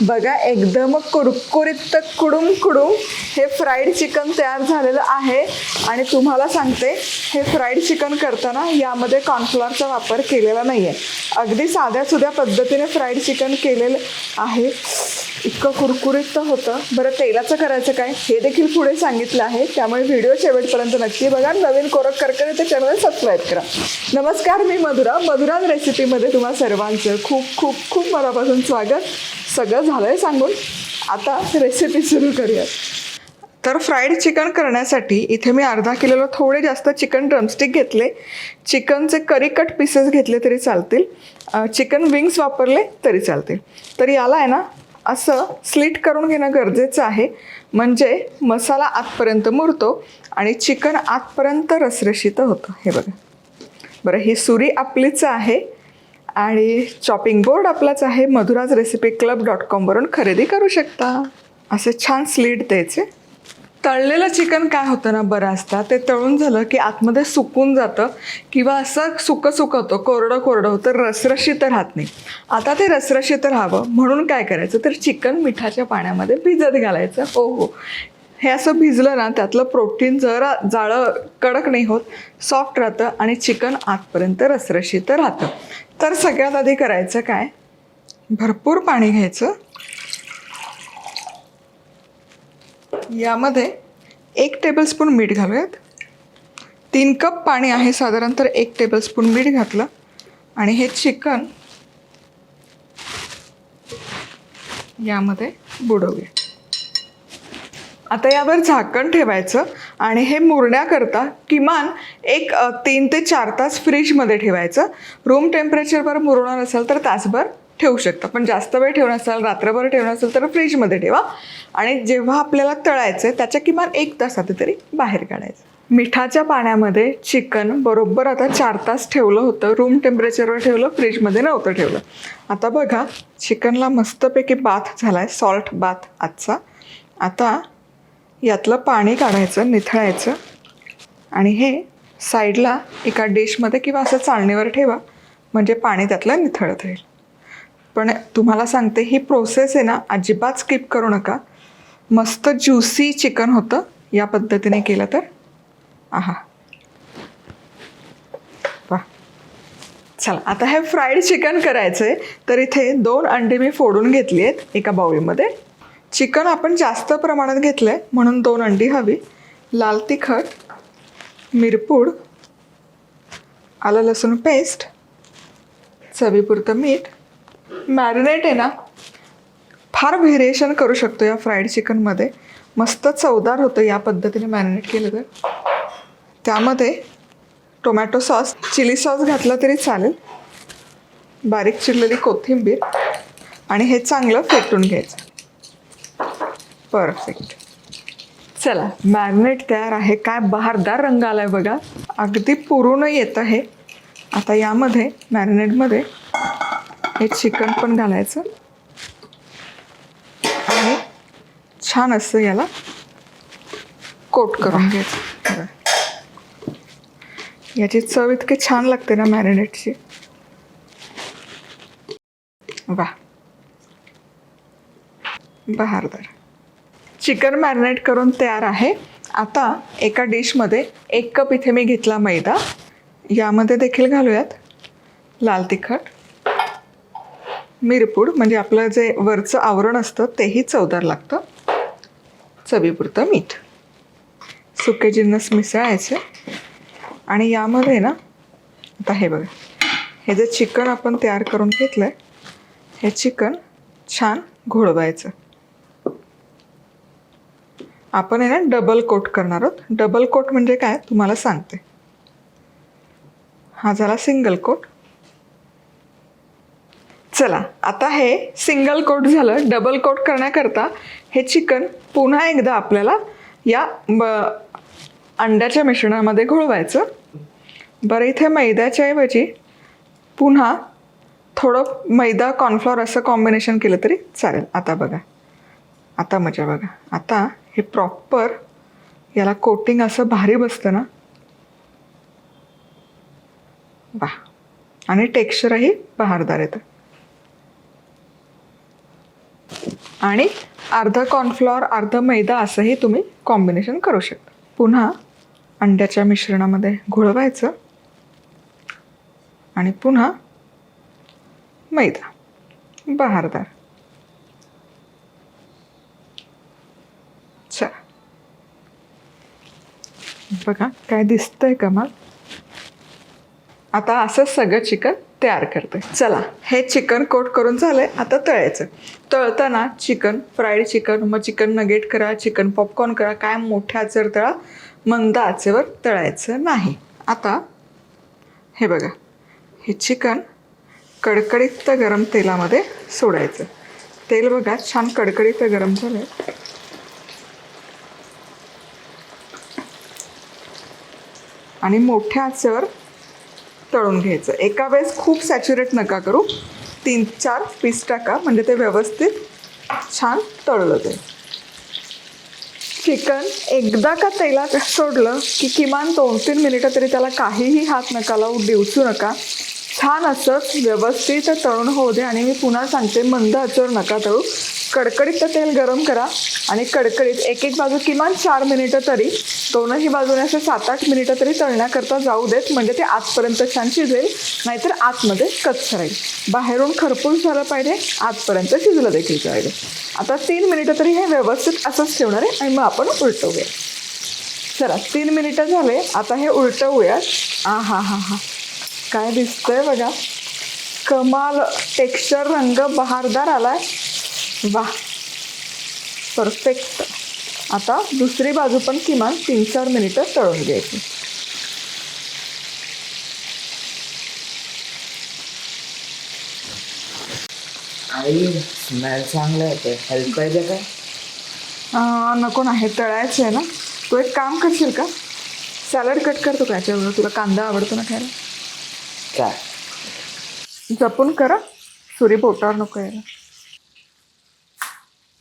बघा एकदम कुरकुरीत कुडूम कुडूम हे फ्राईड चिकन तयार झालेलं आहे. आणि तुम्हाला सांगते, हे फ्राईड चिकन करताना यामध्ये कॉर्नफ्लॉरचा वापर केलेला नाही आहे. अगदी साध्या सुध्या पद्धतीने फ्राईड चिकन केलेलं आहे. इतकं कुरकुरीत होतं. बरं, तेलाचं करायचं काय हे देखील पुढे सांगितलं आहे, त्यामुळे व्हिडिओ शेवटपर्यंत नक्की बघा. नवीन कोरक करकरीत चॅनल सबस्क्राईब करा. नमस्कार, मी मधुरा रेसिपीमध्ये तुम्हा सर्वांचं खूप खूप खूप मनापासून स्वागत. सगळं झालंय सांगून, आता रेसिपी सुरू करूया. तर फ्राईड चिकन करण्यासाठी इथे मी अर्धा किलोला थोडे जास्त चिकन ड्रमस्टिक घेतले. चिकनचे करी कट पीसेस घेतले तरी चालतील, चिकन विंग्स वापरले तरी चालतील. तर याला आहे ना असं स्लिट करून घेणं गरजेचं आहे, म्हणजे मसाला आतपर्यंत मुरतो आणि चिकन आतपर्यंत रसरशीत होतं. हे बघा. बरं, ही सुरी आपलीच आहे आणि चॉपिंग बोर्ड आपलाच आहे. madhurasrecipeclub.com वरून खरेदी करू शकता. असे छान स्लिट द्यायचे. तळलेलं चिकन काय होतं ना बऱ्याचदा, ते तळून झालं की आतमध्ये सुकून जातं किंवा असं सुकं होतं, कोरडं होतं, रसरशीत राहत नाही. आता ते रसरशीत राहावं म्हणून काय करायचं, तर चिकन मिठाच्या पाण्यामध्ये भिजत घालायचं. हो, हे असं भिजलं ना त्यातलं प्रोटीन जरा जाळं कडक नाही होत, सॉफ्ट राहतं आणि चिकन आतपर्यंत रसरशीत राहतं. तर सगळ्यात आधी करायचं काय, भरपूर पाणी घ्यायचं. यामध्ये 1 टेबलस्पून मीठ घालूयात. 3 कप पाणी आहे साधारण, तर 1 टेबलस्पून मीठ घातलं आणि हे चिकन यामध्ये बुडवूया. आता यावर झाकण ठेवायचं आणि हे मुरण्याकरता किमान 3 ते 4 तास फ्रीजमध्ये ठेवायचं. रूम टेम्परेचरवर मुरणार असेल तर तासभर ठेवू शकता, पण जास्त वेळ ठेवणं असेल, रात्रभर ठेवणं असेल तर फ्रीजमध्ये ठेवा. आणि जेव्हा आपल्याला तळायचं आहे त्याच्या किमान 1 तास आधी तरी बाहेर काढायचं. मिठाच्या पाण्यामध्ये चिकन बरोबर आता 4 तास ठेवलं होतं. रूम टेम्परेचरवर ठेवलं, फ्रीजमध्ये नव्हतं ठेवलं. आता बघा, चिकनला मस्तपैकी बाथ झाला आहे, सॉल्ट बाथ आजचा. आता यातलं पाणी काढायचं, निथळायचं आणि हे साईडला एका डिशमध्ये किंवा असं चाळणीवर ठेवा, म्हणजे पाणी त्यातलं निथळत राहील. पण तुम्हाला सांगते, ही प्रोसेस आहे ना अजिबात स्किप करू नका. मस्त ज्युसी चिकन होतं या पद्धतीने केलं तर. आहा, वा. चला, आता हे फ्राईड चिकन करायचं आहे, तर इथे 2 अंडी मी फोडून घेतली आहेत एका बाउलमध्ये. चिकन आपण जास्त प्रमाणात घेतलं आहे म्हणून 2 अंडी हवी. लाल तिखट, मिरपूड, आलं लसूण पेस्ट, चवीपुरतं मीठ. मॅरिनेट आहे ना, फार व्हेरिएशन करू शकतो या फ्राईड चिकनमध्ये. मस्त चवदार होतं या पद्धतीने मॅरिनेट केलं तर. त्यामध्ये टोमॅटो सॉस, चिली सॉस घातला तरी चालेल, बारीक चिरलेली कोथिंबीर आणि हे चांगलं फेटून घ्यायचं. परफेक्ट. चला, मॅरिनेट तयार आहे. काय बहारदार रंग आला आहे बघा, अगदी पुरून येतं हे. आता यामध्ये मॅरिनेटमध्ये हे चिकन पण घालायचं आणि छान असं याला कोट करून घ्यायचं. याची चव इतकी छान लागते ना मॅरिनेटची. वा, बहारदार. चिकन मॅरिनेट करून तयार आहे. आता एका डिशमध्ये 1 कप इथे मी घेतला मैदा. यामध्ये देखील घालूयात लाल तिखट, मिरपूड, म्हणजे आपलं जे वरचं आवरण असतं तेही चवदार लागतं, चवीपुरतं मीठ. सुके जिन्नस मिसळायचे आणि यामध्ये ना आता हे बघा, हे जे चिकन आपण तयार करून घेतलं आहे, हे चिकन छान घोळवायचं. आपण आहे ना डबल कोट करणार आहोत. डबल कोट म्हणजे काय तुम्हाला सांगते. हा झाला सिंगल कोट. चला, आता हे सिंगल कोट झालं. डबल कोट करण्याकरता हे चिकन पुन्हा एकदा आपल्याला या अंड्याच्या मिश्रणामध्ये घोळवायचं. बरं, इथे मैद्याच्या ऐवजी पुन्हा थोडं मैदा कॉर्नफ्लॉर असं कॉम्बिनेशन केलं तरी चालेल. आता बघा, आता मजा बघा. आता हे प्रॉपर याला कोटिंग असं भारी बसतं ना, वा. आणि टेक्स्चरही बहारदार येतं. आणि अर्धा कॉर्नफ्लॉवर अर्धा मैदा असंही तुम्ही कॉम्बिनेशन करू शकता. पुन्हा अंड्याच्या मिश्रणामध्ये घोळवायचं आणि पुन्हा मैदा बहारदार. चला बघा काय दिसतंय का मग. आता असं सगळं चिकन तयार करते. चला हे चिकन कोट करून झालंय. आता तळायचं. तळताना चिकन फ्राईड चिकन मग चिकन नगेट करा, चिकन पॉपकॉर्न करा, काय मोठ्या आचेवर तळा, मंद आचेवर तळायचं नाही. आता हे बघा हे चिकन कडकडीत गरम तेलामध्ये सोडायचं. तेल बघा छान कडकडीत गरम झालंय. आणि मोठ्या आचेवर तळून घ्यायचं. एका वेळेस खूप सॅच्युरेट नका करू, 3-4 पीस टाका म्हणजे ते व्यवस्थित छान तळलं जाईल. चिकन एकदा का तेलात सोडलं की किमान 2-3 मिनिटं तरी त्याला काहीही हात नका लावू, डिवचू नका. छान असंच व्यवस्थित तळून होऊ दे. आणि मी पुन्हा सांगते मंद आचेवर नका तळू. कडकडीत तेल गरम करा आणि कडकडीत एक बाजू किमान 4 मिनिटं तरी दोनही बाजूने असे 7-8 मिनिटं तरी तळण्याकरता जाऊ देत म्हणजे ते आतपर्यंत छान शिजेल. नाहीतर आतमध्ये कच्चं राहील. बाहेरून खरपूस झालं पाहिजे, आतपर्यंत शिजलं देखील पाहिजे. आता 3 मिनिटं तरी हे व्यवस्थित असंच ठेवणार आहे आणि मग आपण उलटवूया. चला 3 मिनिटं झाले. आता हे उलटवूयात. हा काय दिसतंय बघा. कमाल टेक्स्चर, रंग बहारदार आलाय. वा परफेक्ट. आता दुसरी बाजू पण किमान 3-4 मिनिटं तळून घ्यायची. आई स्मेल चांगला येते. हेल्प पाहिजे काय? नको नाही, तळायचं आहे ना. तू एक काम करशील का, सॅलड कट करतो का याच्यावर? तुला कांदा आवडतो ना खायला? काय जपून करा, सुरी बोटावर नको यायला.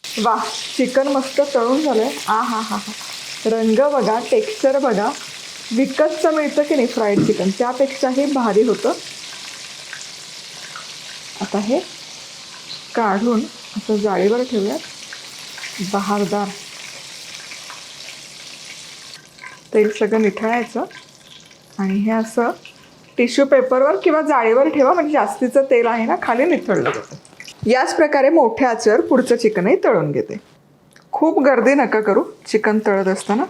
वा चिकन मस्त तळून झालंय. हा रंग बघा, टेक्स्चर बघा. विकतचं मिळतं की नाही फ्राईड चिकन, त्यापेक्षाही भारी होतं. आता हे काढून असं जाळीवर ठेवूयात. बहारदार. तेल सगळं निथळायचं आणि हे असं टिश्यू पेपरवर किंवा जाळीवर ठेवा म्हणजे जास्तीचं तेल आहे ना खाली निथळलं जातं. याच प्रकारे मोठ्या आचेवर पुढचं चिकनही तळून घेते. खूप गर्दी नका करू चिकन तळत असताना.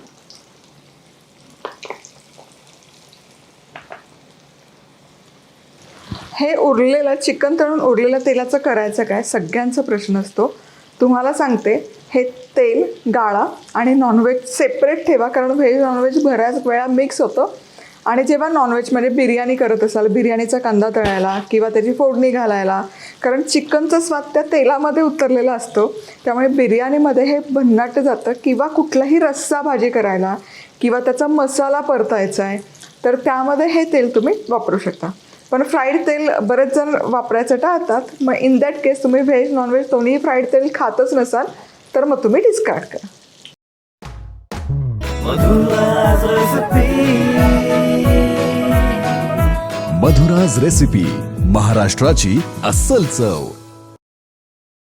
हे उरलेलं चिकन तळून उरलेलं तेलाचं करायचं काय, सगळ्यांचा प्रश्न असतो. तुम्हाला सांगते, हे तेल गाळा आणि नॉनव्हेज सेपरेट ठेवा. कारण व्हेज नॉनव्हेज बऱ्याच वेळा मिक्स होतं. आणि जेव्हा नॉनव्हेजमध्ये बिर्याणी करत असाल, बिर्याणीचा कांदा तळायला किंवा त्याची फोडणी घालायला, कारण चिकनचा स्वाद त्या तेलामध्ये उतरलेला असतो, त्यामुळे बिर्याणीमध्ये हे भन्नाट जातं. किंवा कुठलाही रस्सा भाजी करायला किंवा त्याचा मसाला परतायचा आहे तर त्यामध्ये हे तेल तुम्ही वापरू शकता. पण फ्राईड तेल बरेच जण वापरायचं टाळतात. मग इन दॅट केस तुम्ही व्हेज नॉनव्हेज दोन्ही फ्राईड तेल खातच नसाल तर मग तुम्ही डिस्कार्ड करा. मधुराज रेसिपी, महाराष्ट्राची अस्सल चव.